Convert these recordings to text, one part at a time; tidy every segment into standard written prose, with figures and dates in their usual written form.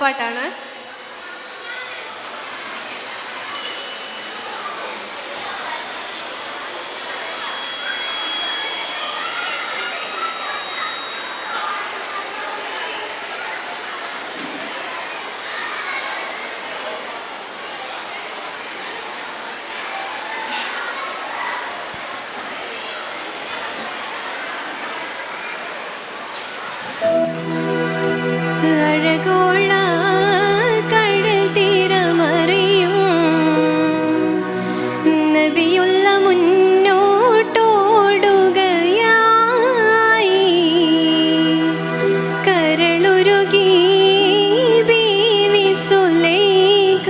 പാട്ടാണ്. അഴകോള കടൽ തീരമറിയും നബിയുള്ള മുന്നോട്ടോടുകയായി കരളുരുകി ബീവി സുലൈഖ.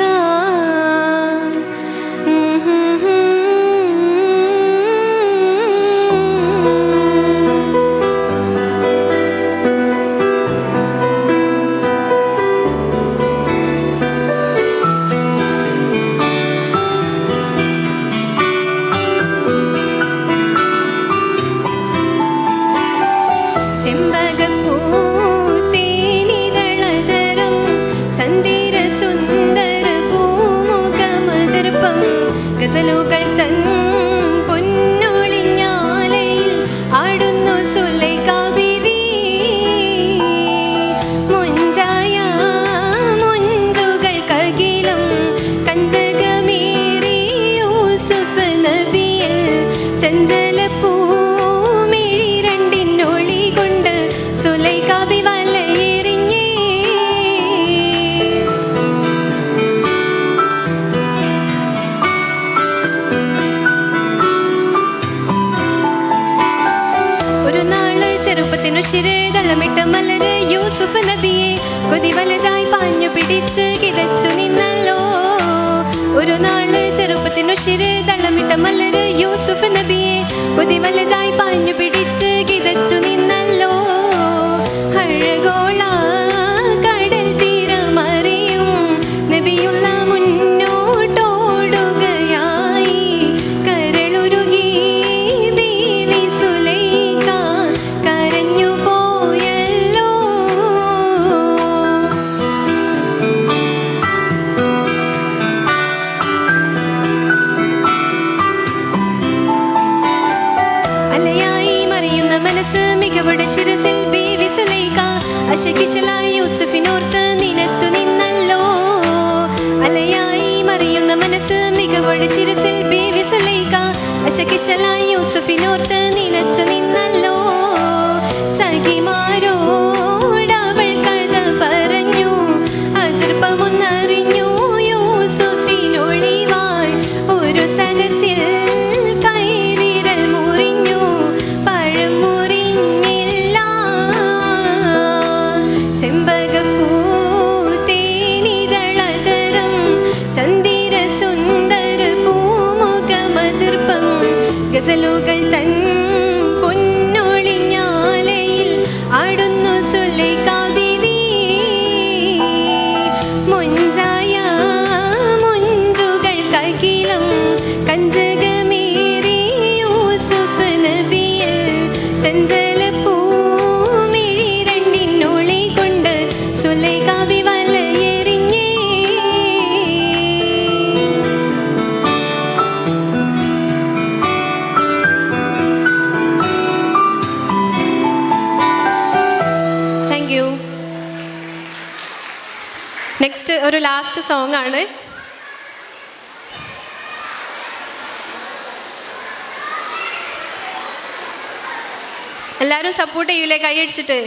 ചെമ്പകപ്പൂത്തേനിതളതരം ചന്ദിര സുന്ദര പൂമുഖമതിർപ്പം ഗസലുകൾ തൻ പൊന്നൊളിഞ്ഞാലയിൽ ആടുന്നു സുലൈഖ ബീവി. മുഞ്ചായ മുഞ്ചുകൾക്കകിലം കഞ്ചകമേറി യൂസുഫ് നബിയിൽ ചഞ്ചലപ്പൂ ശിരേതളമിട്ട മലര് യൂസുഫ് നബിയെ കൊതി വലുതായി പാഞ്ഞു പിടിച്ച് കിതച്ചു നിന്നല്ലോ. ഒരു നാള് ചെറുപ്പത്തിനു ശിരേതളമിട്ട മലര് യൂസുഫ് നബിയെ കൊതി വലുതായി പാഞ്ഞു പിടിച്ച് കിതച്ചു നിന്നല്ലോ. അഴകോള കടൽ തീരമറിയും നബിയുള്ള മുന്നോട്ടോടുകയായി കരളുരുകി ബീവി സുലൈഖ കരഞ്ഞു പോയല്ലോ. അലയായി മറിയുന്ന മനസ്സ് മികവുടെ ശിരസിൽ ബീവി സുലൈഖ അശകിശലായി യൂസുഫിനോർത്ത് നിനച്ചു നിന്നല്ലോ. അലയായി മറിയുന്ന മനസ്സ് മികവുടെ ശിരസിൽ ബീവി സുലൈഖ അശകിശലായി യൂസുഫിനോർത്ത് നിനച്ചു നിന്നല്ലോ. സഖിമാരോടവൾ കഥ പറഞ്ഞു അതിർപ്പമൊന്നറിഞ്ഞു യൂസുഫിനൊളിവായി ഒരു സദസ്സിൽ കൈവിരൽ മുറിഞ്ഞു പഴം മുറിഞ്ഞില്ല. ചെമ്പകപ്പൂത്തേനിതളതരം ചന്ദിര സുന്ദര പൂമുഖമതിർപ്പം ഗസലുകൾ തൻ പൊന്നൊളിഞ്ഞാലയിൽ ആടുന്നു സുലൈഖ ബീവി. മുഞ്ചായ മുഞ്ചുകൾക്കകിലം കഞ്ചകമേറി യൂസുഫ് നബിയിൽ ചഞ്ചലപ്പൂ മിഴി രണ്ടിനൊളി കൊണ്ട് സുലൈഖ ബി വലയെറിഞ്ഞേ. Thank you. നെക്സ്റ്റ് ഒരു ലാസ്റ്റ് സോങ് ആണ്. എല്ലാവരും സപ്പോർട്ട് ചെയ്യൂലേ കൈയടിച്ചിട്ട്?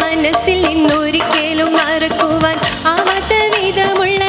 മനസ്സിൽ നിന്നൊരിക്കലും മറക്കുവാൻ ആവാത്ത വിധമുള്ള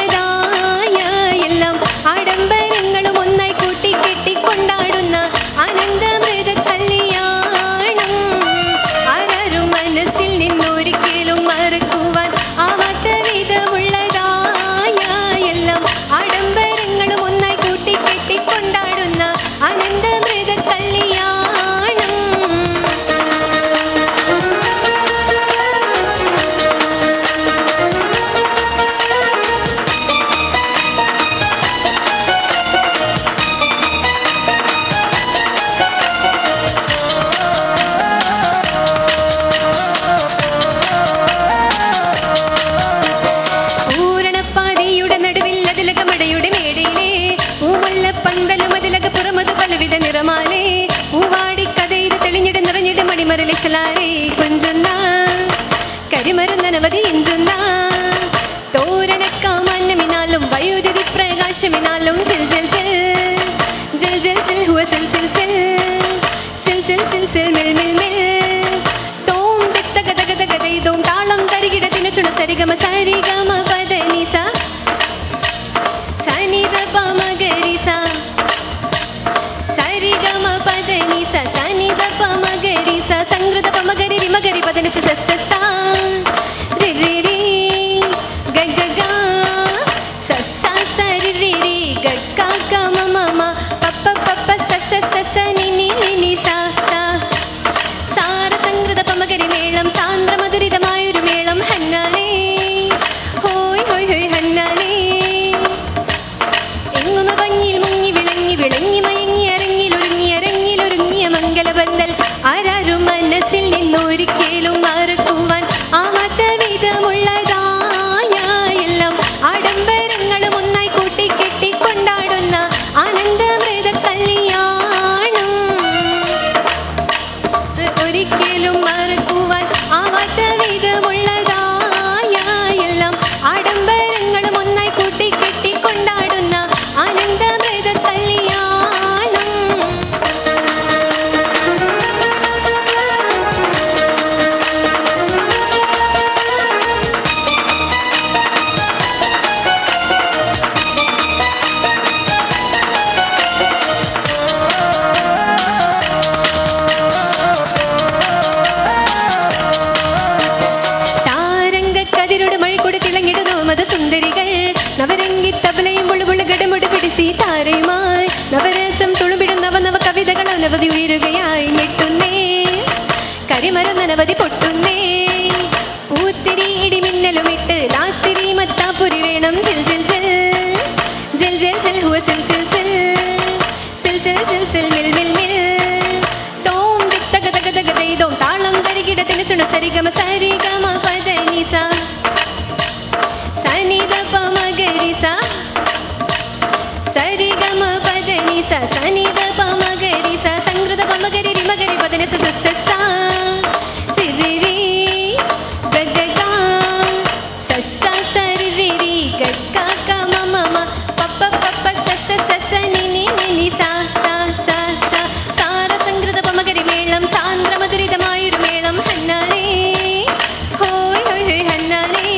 കരിമരലിശലാരെ കൊഞ്ചുന്ന കരിമരുന്നനവധി എഞ്ചുന്ന തോരണക്കാമാന്യമിനാലും വൈദ്യുതി പ്രകാശമിനാലും ജിൽ ജിൽ ജിൽ ജിൽ ജിൽ ജിൽ ഹുവ സിൽ സിൽ സിൽ സിൽ സിൽ സിൽ സിൽ മിൽ മിൽ മിൽ തോം തിത്ത ഗത ഗത ഗതൈതോം താളം തരികിട തിനച്ചുണ സരിഗമ സരിഗമ പദനിസ സനിധ പമഗരിസ സരിഗമ പദനിസ സനിധ പമഗരിസ സംഗൃത പമഗരി രിമഗരി പദനിസ സ സ സ രി രി രി ഗ ഗ ഗ സ സ സ രി രി രി ഗ ഗ ഗ മ മ മ പ പ പ പ സ സ സ സ നി നി നി നി സ സ സാര സംഗൃത പമഗരി മേളം സാന്ദ്ര മധുരിതമായൊരു മേളം ഹന്നാനേ ഹോയ് ഹോയ് ഹോയ് ഹന്നാനേ എങ്ങുമ ഭംഗിയിൽ മുങ്ങി വിളങ്ങി വിളങ്ങി മയങ്ങി അരങ്ങിലൊരുങ്ങിയ മംഗലബന്ധൽ ആരാരും മനസ്സിൽ നിന്നൊരിക്കലും മറക്കുവാൻ ആവാത്ത വിധമുള്ളതായ എല്ലാം ആഡംബരങ്ങളും ഒന്നായി കൂട്ടിക്കെട്ടി കൊണ്ടാടുന്ന ആനന്ദമൃത കല്യാണം ഒരിക്കലും മറക്കുവാൻ ആവാത്ത വിധമുള്ളതായ എല്ലാം ആഡംബരങ്ങളും ഒന്നായി കൂട്ടിക്കെട്ടി കൊണ്ടാടുന്ന ആനന്ദമൃത കല്യാണം. താരങ്കക്കതിരുടെ മഴക്കൂടെ തിളങ്ങിടുന്നു മതസുന്ദരികൾ നവരംഗി തബലയും പുളുപുളു ഗടമുടി പിടിസി താരയുമായി നവരസം തുളുമ്പിടുന്ന നവ കവിതകൾ അനവധി ഉയരുകയായി ഞെട്ടുന്നേ കരിമരുന്നനവധി പൊട്ടുന്നേ പൂത്തിരി ഇടിമിന്നലുമിട്ട് രാത്തിരി മത്താപ്പുരി വേണം ജിൽ ജിൽ ജിൽ ജിൽ ജിൽ ജിൽ ഹുവ സിൽ സിൽ സിൽ സിൽ സിൽ സിൽ സിൽ മിൽ മിൽ മിൽ തോം തിത്ത ഗത ഗത ഗതൈതോം താളം തരികിട തിനച്ചുണ സരിഗമ സരിഗമ പദനിസ സനിധ പമഗരിസ സരിഗമ പദനിസ സനിധ പമഗരിസ സംഗൃത പമഗരി രിമഗരി പദനിസ സ സ സ രി രി രി ഗ ഗ ഗ സ സ സ രി രി രി ഗ ഗ ഗ മ മ മ പ പ പ പ സ സ സ സ നി നി നി നി സ സ സ സ സാര സംഗൃത പമഗരി മേളം സാന്ദ്ര മധുരിതമായൊരു മേളം ഹന്നാനേ ഹോയ് ഹോയ് ഹോയ് ഹന്നാനേ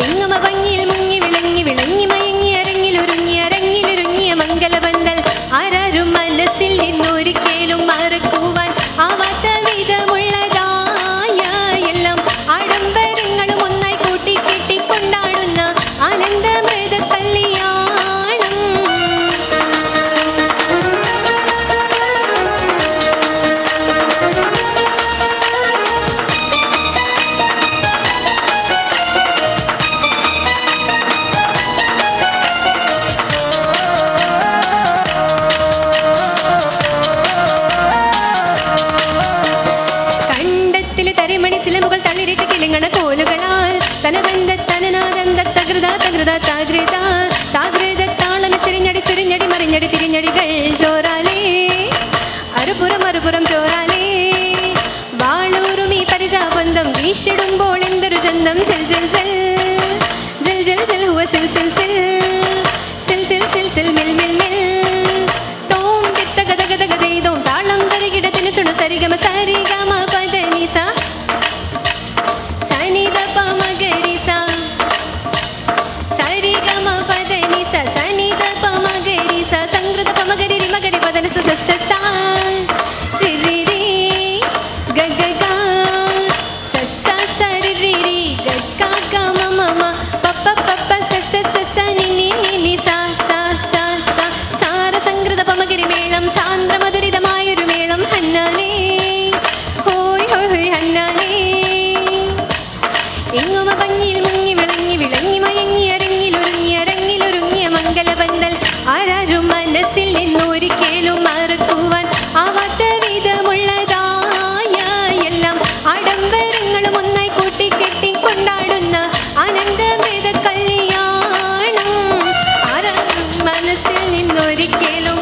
എങ്ങുമ ഭംഗിയിൽ മുങ്ങി വിളങ്ങി മയങ്ങി അരങ്ങിലൊരുങ്ങിയ മംഗലബന്ധൽ ആരാരും മനസ്സിൽ നിന്നൊരിക്കലും മറക്കുവാൻ ആവാത്ത വിധമുള്ളതായ എല്ലാം ആഡംബരങ്ങളും ഒന്നായി കൂട്ടിക്കെട്ടി കൊണ്ടാടുന്ന ആനന്ദമൃത കല്യാണം. കണ്ടത്തിലെ തരിമണി സിലമ്പുകൾ തളിരിട്ട് കിളിങ്ങണ കോലുകളാൽ തനതന്ത തനനാദന്ത തകൃത തകൃത താകൃത താകൃത താളം ചെരിഞ്ഞടി ചുരിഞ്ഞടി മറിഞ്ഞടി തിരിഞ്ഞടികൾ ചോറാലേ അറുപുറം ചോറാലേ വാളൂറും ഈ പരിചാബന്ധം വീശിടുമ്പോൾ എന്തൊരു ചന്തം ജിൽ ജിൽ ജിൽ ജിൽ ജിൽ ജിൽ ഹുവ സിൽ സിൽ സിൽ സിൽ സിൽ സിൽ സിൽ മിൽ മിൽ മിൽ തോം തിത്ത ഗത ഗത ഗതൈതോം താളം തരികിട തിനച്ചുണ സരിഗമ സരിഗമ പദനിസ സനിധ പമഗരിസ സരിഗമ പദനിസ സനിധ പമഗരിസ സംഗൃത പമഗരി രിമഗരി പദനിസ സ സ സ രി രി രി ഗ ഗ ഗ സ സ സ രി രി രി ഗ ഗ ഗ മ മ മ പ പ പ പ സ സ സ സ നി നി നി നി സ സ സ സ സാര സംഗൃത പമഗരി മേളം സാന്ദ്ര മധുരിതമായൊരു മേളം ഹന്നാനേ ഹോയ് ഹോയ് ഹോയ് ഹന്നാനേ എങ്ങുമ ഭംഗിയിൽ മുങ്ങി വിളങ്ങി മയങ്ങി അരങ്ങിലൊരുങ്ങിയ മംഗലബന്ധൽ ആരാരും മനസ്സിൽ നിന്നൊരിക്കലും മറക്കുവാൻ ആവാത്ത വിധമുള്ളതായ എല്ലാം ആഡംബരങ്ങളും ഒന്നായി കൂട്ടിക്കെട്ടി കൊണ്ടാടുന്ന ആനന്ദമൃത കല്യാണം ആരാരും മനസ്സിൽ നിന്നൊരിക്കലും